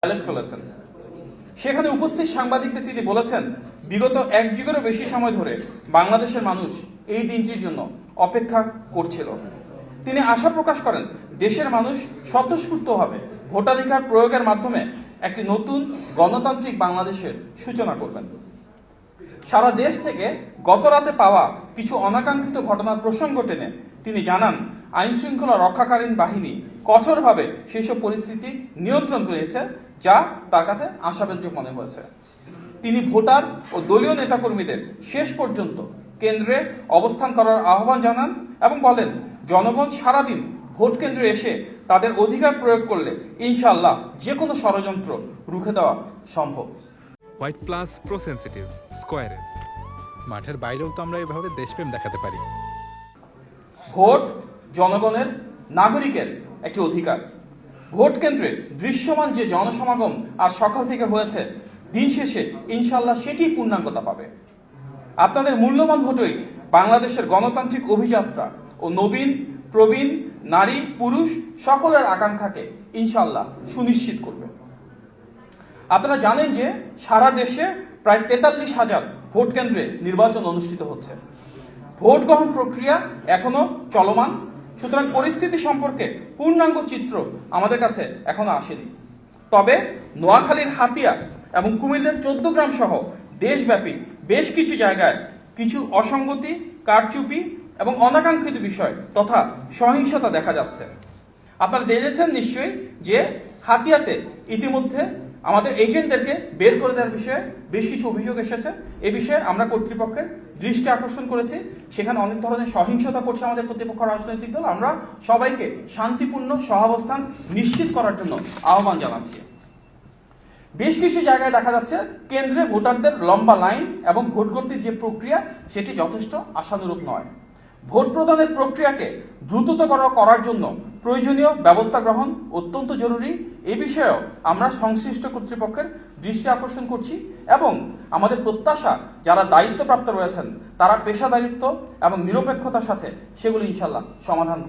Ballot ফেলেছেন। সেখানে উপস্থিত সাংবাদিকদের তিনি বলেছেন, বিগত এক যুগেরও বেশি সময় ধরে বাংলাদেশের মানুষ এই দিনটির জন্য অপেক্ষা করছিল। তিনি আশা প্রকাশ করেন, দেশের মানুষ স্বতঃস্ফূর্তভাবে ভোটাধিকার প্রয়োগের মাধ্যমে একটি নতুন গণতান্ত্রিক বাংলাদেশের সূচনা করবেন। সারা দেশ থেকে গত রাতে পাওয়া কিছু অনাকাঙ্ক্ষিত ঘটনার প্রসঙ্গ টেনে তিনি জানান, আইন শৃঙ্খলা রক্ষাকারী বাহিনী কঠোরভাবে সেসব পরিস্থিতি নিয়ন্ত্রণ করেছে, যা তার কাছে আশাব্যঞ্জক মনে হয়েছে। তিনি ভোটার ও দলীয় নেতাকর্মীদের শেষ পর্যন্ত কেন্দ্রে অবস্থান করার আহ্বান জানান এবং বলেন, জনগণ সারাদিন ভোট কেন্দ্রে এসে তাদের অধিকার প্রয়োগ করলে ইনশাআল্লাহ যে কোনো ষড়যন্ত্র রুখে দেওয়া সম্ভব। হোয়াইট প্লাস প্রো সেনসিটিভ স্কয়ারে মাঠের বাইরেও তো আমরা এভাবে দেশপ্রেম দেখাতে পারি। ভোট জনগণের, নাগরিকের একটি অধিকার। ভোট কেন্দ্রে দৃশ্যমান যে জনসমাগম আজ সকাল থেকে হয়েছে, দিন শেষে ইনশাল্লাহ সেটি পূর্ণাঙ্গতা পাবে। আপনাদের মূল্যবান ভোটই বাংলাদেশের গণতান্ত্রিক অভিযাত্রা ও নবীন, প্রবীণ, নারী, পুরুষ সকলের আকাঙ্ক্ষাকে ইনশাল্লাহ সুনিশ্চিত করবে। আপনারা জানেন যে সারা দেশে প্রায় 43,000 ভোট কেন্দ্রে নির্বাচন অনুষ্ঠিত হচ্ছে। ভোট গ্রহণ প্রক্রিয়া এখনো চলমান, সুতরাং পরিস্থিতি সম্পর্কে পূর্ণাঙ্গ চিত্র আমাদের কাছে এখনো আসেনি। তবে নোয়াখালীর হাতিয়া এবং কুমিল্লার 14 গ্রাম সহ দেশব্যাপী বেশ কিছু জায়গায় কিছু অসঙ্গতি, কারচুপি এবং অনাকাঙ্ক্ষিত বিষয় তথা সহিংসতা দেখা যাচ্ছে। আপনারা দেখেছেন নিশ্চয়ই যে হাতিয়াতে ইতিমধ্যে আমাদের এজেন্টদেরকে বের করে দেওয়ার বিষয়ে বেশ কিছু অভিযোগ এসেছে। এ বিষয়ে আমরা কর্তৃপক্ষের দৃষ্টি আকর্ষণ করেছি। সেখানে অনেক ধরনের সহিংসতা করছে আমাদের প্রতিপক্ষ রাজনৈতিক দল। আমরা সবাইকে শান্তিপূর্ণ সহাবস্থান নিশ্চিত করার জন্য আহ্বান জানাচ্ছি। বেশ কিছু জায়গায় দেখা যাচ্ছে কেন্দ্রে ভোটারদের লম্বা লাইন এবং ভোট গণতির যে প্রক্রিয়া সেটি যথেষ্ট আশানুরূপ নয়। ভোট প্রদানের প্রক্রিয়াকে দ্রুততর করার জন্য প্রয়োজনীয় ব্যবস্থা গ্রহণ অত্যন্ত জরুরি। এ বিষয়েও আমরা সংশ্লিষ্ট কর্তৃপক্ষের দৃষ্টি আকর্ষণ করছি এবং আমাদের প্রত্যাশা, যারা দায়িত্বপ্রাপ্ত রয়েছেন তারা পেশাদারিত্ব এবং নিরপেক্ষতার সাথে সেগুলো ইনশাল্লাহ সমাধান করবে।